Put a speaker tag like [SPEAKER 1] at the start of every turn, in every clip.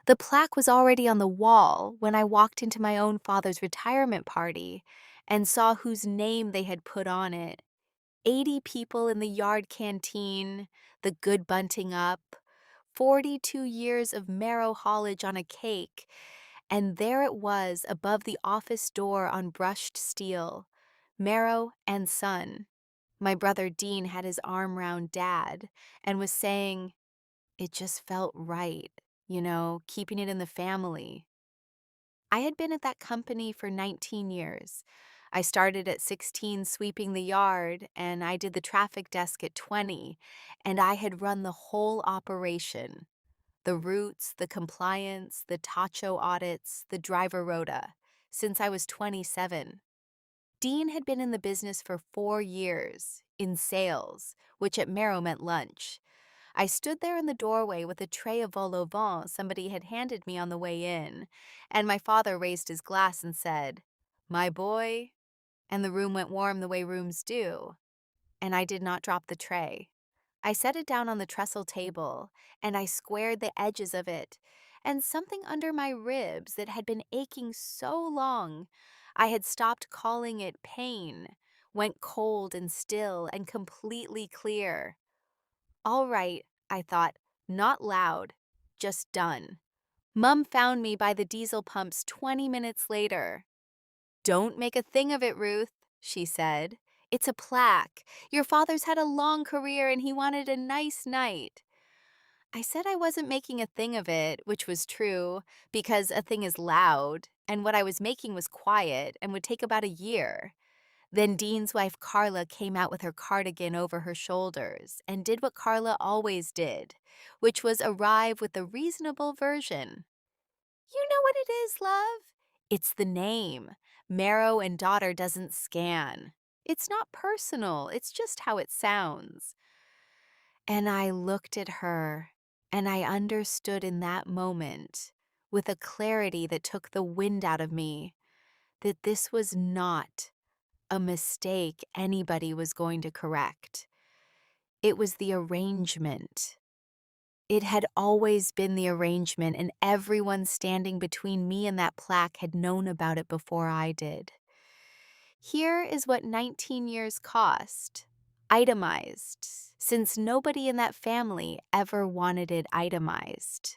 [SPEAKER 1] The plaque was already on the wall when I walked into my own father's retirement party and saw whose name they had put on it. 80 people in the yard canteen, the good bunting up, 42 years of marrow haulage on a cake, and there it was above the office door on brushed steel, Marrow and Son. My brother Dean had his arm round Dad and was saying, "It just felt right, keeping it in the family." I had been at that company for 19 years. I started at 16 sweeping the yard, and I did the traffic desk at 20, and I had run the whole operation. The routes, the compliance, the tacho audits, the driver rota, since I was 27. Dean had been in the business for 4 years, in sales, which at Merrow meant lunch. I stood there in the doorway with a tray of vol au vent somebody had handed me on the way in, and my father raised his glass and said, "My boy," and the room went warm the way rooms do, and I did not drop the tray. I set it down on the trestle table, and I squared the edges of it, and something under my ribs that had been aching so long, I had stopped calling it pain, went cold and still and completely clear. All right, I thought, not loud, just done. Mum found me by the diesel pumps 20 minutes later. "Don't make a thing of it, Ruth," she said. "It's a plaque. Your father's had a long career and he wanted a nice night." I said I wasn't making a thing of it, which was true, because a thing is loud, and what I was making was quiet and would take about a year. Then Dean's wife Carla came out with her cardigan over her shoulders and did what Carla always did, which was arrive with a reasonable version. "You know what it is, love? It's the name. Marrow and Daughter doesn't scan. It's not personal, it's just how it sounds." And I looked at her, and I understood in that moment, with a clarity that took the wind out of me, that this was not a mistake anybody was going to correct. It was the arrangement. It had always been the arrangement, and everyone standing between me and that plaque had known about it before I did. Here is what 19 years cost, itemized, since nobody in that family ever wanted it itemized.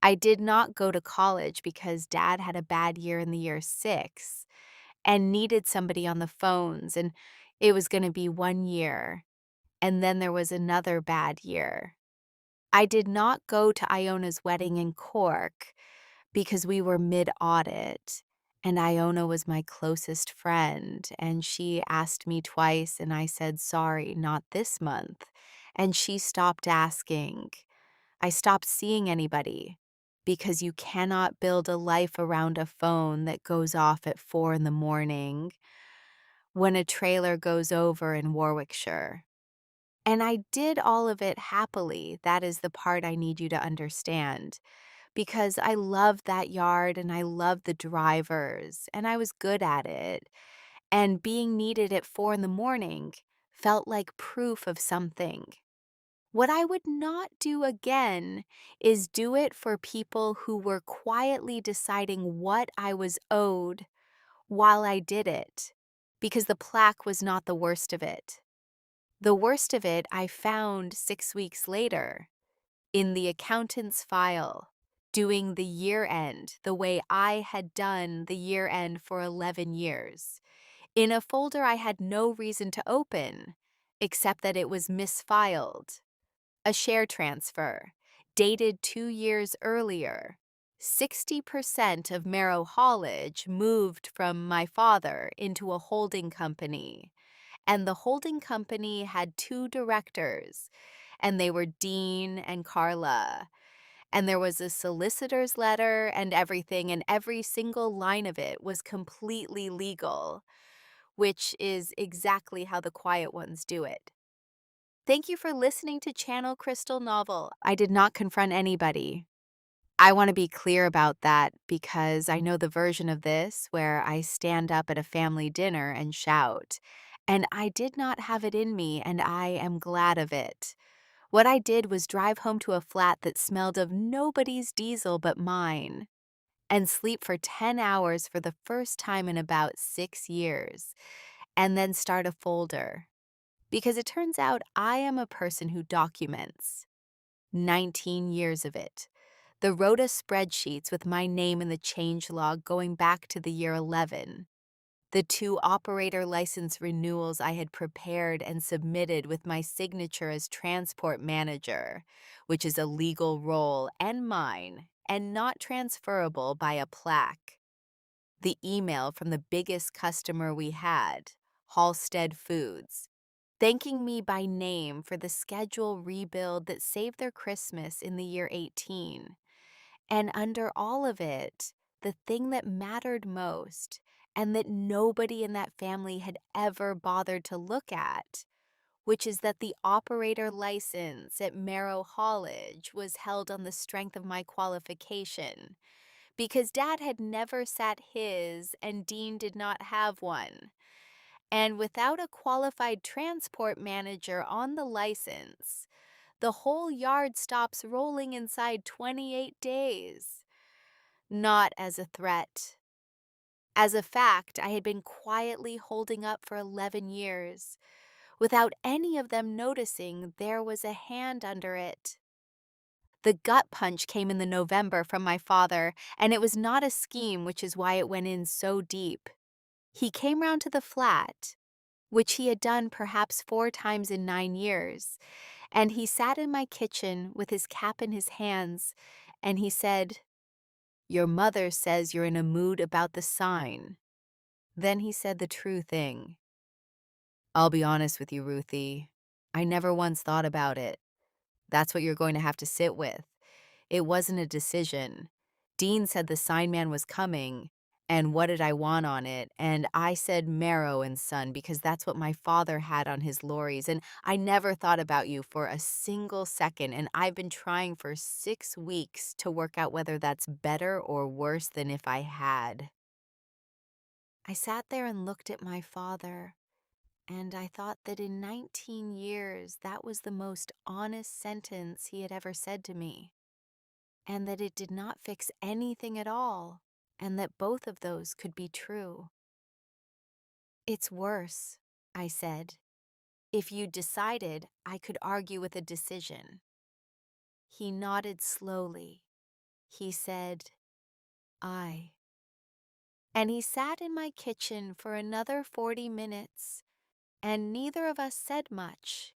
[SPEAKER 1] I did not go to college because Dad had a bad year in the year 6 and needed somebody on the phones, and it was going to be 1 year, and then there was another bad year. I did not go to Iona's wedding in Cork because we were mid-audit, and Iona was my closest friend, and she asked me twice, and I said, "Sorry, not this month." And she stopped asking. I stopped seeing anybody because you cannot build a life around a phone that goes off at 4 in the morning when a trailer goes over in Warwickshire. And I did all of it happily. That is the part I need you to understand, because I loved that yard and I loved the drivers and I was good at it. And being needed at 4 in the morning felt like proof of something. What I would not do again is do it for people who were quietly deciding what I was owed while I did it, because the plaque was not the worst of it. The worst of it I found 6 weeks later in the accountant's file, doing the year end the way I had done the year end for 11 years, in a folder I had no reason to open, except that it was misfiled. A share transfer, dated 2 years earlier. 60% of Marrow haulage moved from my father into a holding company, and the holding company had 2 directors, and they were Dean and Carla. And there was a solicitor's letter and everything, and every single line of it was completely legal, which is exactly how the quiet ones do it. Thank you for listening to Channel Crystal Novel. I did not confront anybody. I want to be clear about that because I know the version of this where I stand up at a family dinner and shout. And I did not have it in me, and I am glad of it. What I did was drive home to a flat that smelled of nobody's diesel but mine, and sleep for 10 hours for the first time in about 6 years, and then start a folder. Because it turns out I am a person who documents. 19 years of it. The Rhoda spreadsheets with my name in the change log going back to the year 11. The 2 operator license renewals I had prepared and submitted with my signature as transport manager, which is a legal role and mine, and not transferable by a plaque. The email from the biggest customer we had, Halstead Foods, thanking me by name for the schedule rebuild that saved their Christmas in the year 18. And under all of it, the thing that mattered most, and that nobody in that family had ever bothered to look at, which is that the operator license at Merrow Haulage was held on the strength of my qualification, because Dad had never sat his and Dean did not have one. And without a qualified transport manager on the license, the whole yard stops rolling inside 28 days. Not as a threat. As a fact, I had been quietly holding up for 11 years, without any of them noticing there was a hand under it. The gut punch came in the November from my father, and it was not a scheme, which is why it went in so deep. He came round to the flat, which he had done perhaps 4 times in 9 years, and he sat in my kitchen with his cap in his hands, and he said, "Your mother says you're in a mood about the sign." Then he said the true thing. "I'll be honest with you, Ruthie. I never once thought about it. That's what you're going to have to sit with. It wasn't a decision. Dean said the sign man was coming, and what did I want on it? And I said Marrow and Son because that's what my father had on his lorries, and I never thought about you for a single second, and I've been trying for 6 weeks to work out whether that's better or worse than if I had." I sat there and looked at my father, and I thought that in 19 years that was the most honest sentence he had ever said to me, and that it did not fix anything at all, and that both of those could be true. "It's worse," I said. "If you decided, I could argue with a decision." He nodded slowly. He said, "I." And he sat in my kitchen for another 40 minutes, and neither of us said much.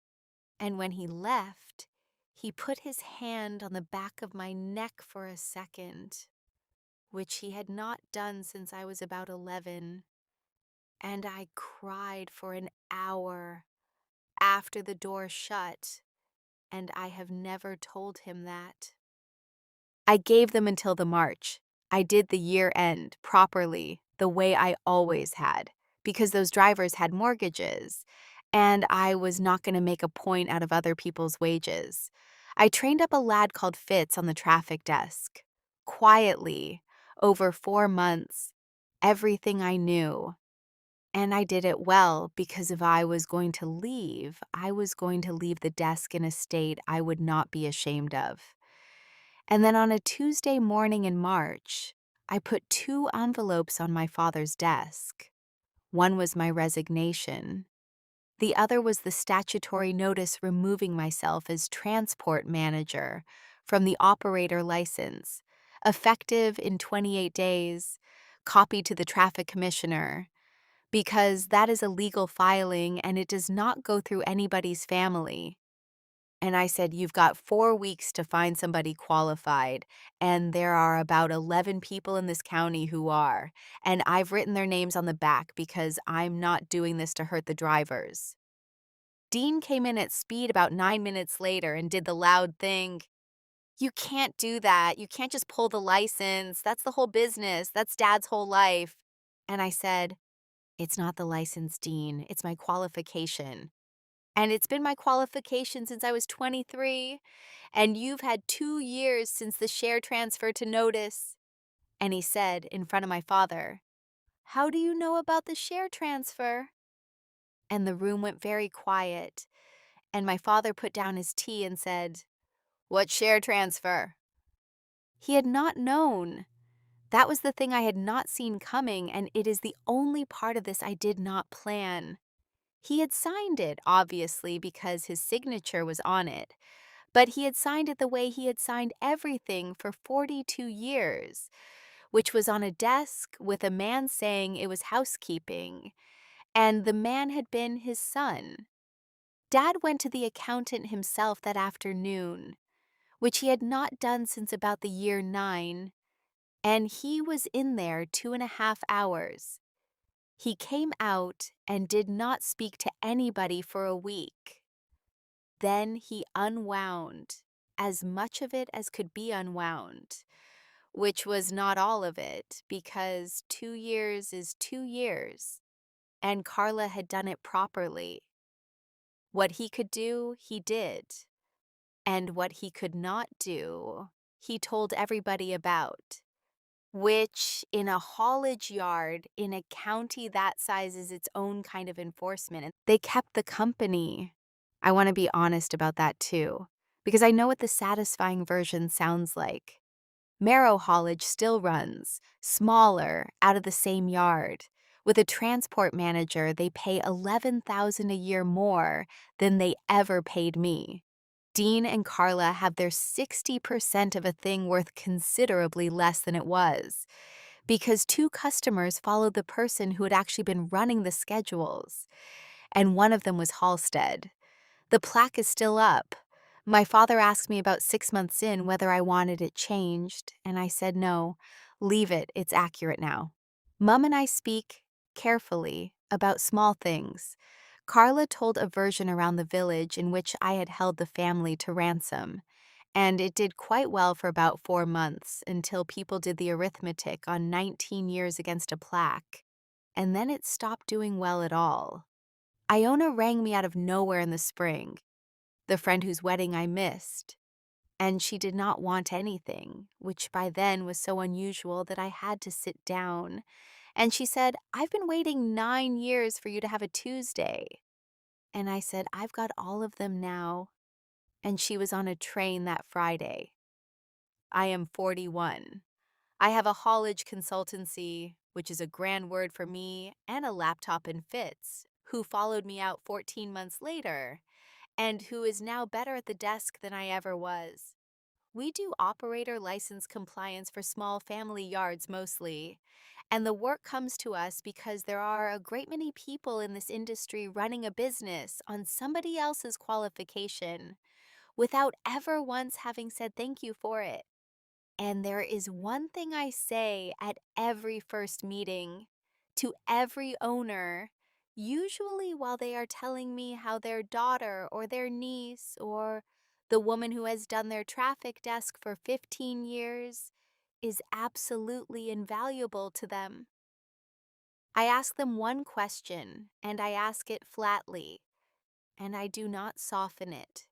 [SPEAKER 1] And when he left, he put his hand on the back of my neck for a second, which he had not done since I was about 11, and I cried for an hour after the door shut, and I have never told him that. I gave them until the March. I did the year end properly, the way I always had, because those drivers had mortgages, and I was not going to make a point out of other people's wages. I trained up a lad called Fitz on the traffic desk. Quietly, over 4 months, everything I knew. And I did it well because if I was going to leave, I was going to leave the desk in a state I would not be ashamed of. And then on a Tuesday morning in March, I put 2 envelopes on my father's desk. One was my resignation. The other was the statutory notice removing myself as transport manager from the operator license, effective in 28 days, copied to the traffic commissioner, because that is a legal filing and it does not go through anybody's family. And I said, "You've got 4 weeks to find somebody qualified, and there are about 11 people in this county who are, and I've written their names on the back because I'm not doing this to hurt the drivers." Dean came in at speed about 9 minutes later and did the loud thing. "You can't do that. You can't just pull the license. That's the whole business. That's Dad's whole life." And I said, "It's not the license, Dean. It's my qualification. And it's been my qualification since I was 23, and you've had 2 years since the share transfer to notice." And he said in front of my father, "How do you know about the share transfer?" And the room went very quiet, and my father put down his tea and said, "What share transfer?" He had not known. That was the thing I had not seen coming, and it is the only part of this I did not plan. He had signed it, obviously, because his signature was on it, but he had signed it the way he had signed everything for 42 years, which was on a desk with a man saying it was housekeeping, and the man had been his son. Dad went to the accountant himself that afternoon, which he had not done since about the year 9, and he was in there 2.5 hours. He came out and did not speak to anybody for a week. Then he unwound as much of it as could be unwound, which was not all of it, because 2 years is 2 years, and Carla had done it properly. What he could do, he did, and what he could not do, he told everybody about. Which, in a haulage yard in a county that size, is its own kind of enforcement. And they kept the company. I want to be honest about that too, because I know what the satisfying version sounds like. Marrow haulage still runs, smaller, out of the same yard. With a transport manager, they pay $11,000 a year more than they ever paid me. Dean and Carla have their 60% of a thing worth considerably less than it was, because 2 customers followed the person who had actually been running the schedules, and one of them was Halstead. The plaque is still up. My father asked me about 6 months in whether I wanted it changed, and I said no, leave it, it's accurate now. Mum and I speak carefully about small things. Carla told a version around the village in which I had held the family to ransom, and it did quite well for about 4 months until people did the arithmetic on 19 years against a plaque, and then it stopped doing well at all. Iona rang me out of nowhere in the spring, the friend whose wedding I missed, and she did not want anything, which by then was so unusual that I had to sit down. And she said, "I've been waiting 9 years for you to have a Tuesday." And I said, "I've got all of them now." And she was on a train that Friday. I am 41. I have a haulage consultancy, which is a grand word for me, and a laptop and Fitz, who followed me out 14 months later, and who is now better at the desk than I ever was. We do operator license compliance for small family yards mostly, and the work comes to us because there are a great many people in this industry running a business on somebody else's qualification without ever once having said thank you for it. And there is one thing I say at every first meeting to every owner, usually while they are telling me how their daughter or their niece or the woman who has done their traffic desk for 15 years is absolutely invaluable to them. I ask them one question, and I ask it flatly, and I do not soften it.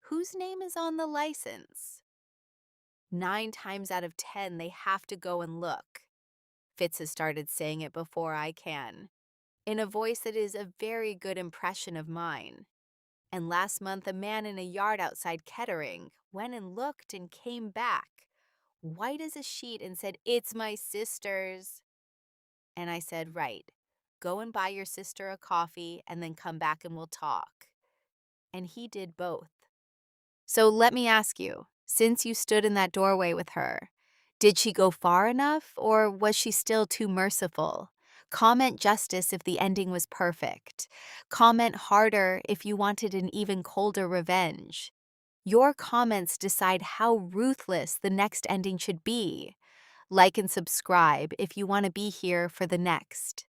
[SPEAKER 1] Whose name is on the license? 9 times out of 10, they have to go and look. Fitz has started saying it before I can, in a voice that is a very good impression of mine. And last month, a man in a yard outside Kettering went and looked and came back, white as a sheet, and said, "It's my sister's." And I said, "Right, go and buy your sister a coffee and then come back and we'll talk." And he did both. So let me ask you, since you stood in that doorway with her, did she go far enough, or was she still too merciful? Comment justice if the ending was perfect. Comment harder if you wanted an even colder revenge. Your comments decide how ruthless the next ending should be. Like and subscribe if you want to be here for the next.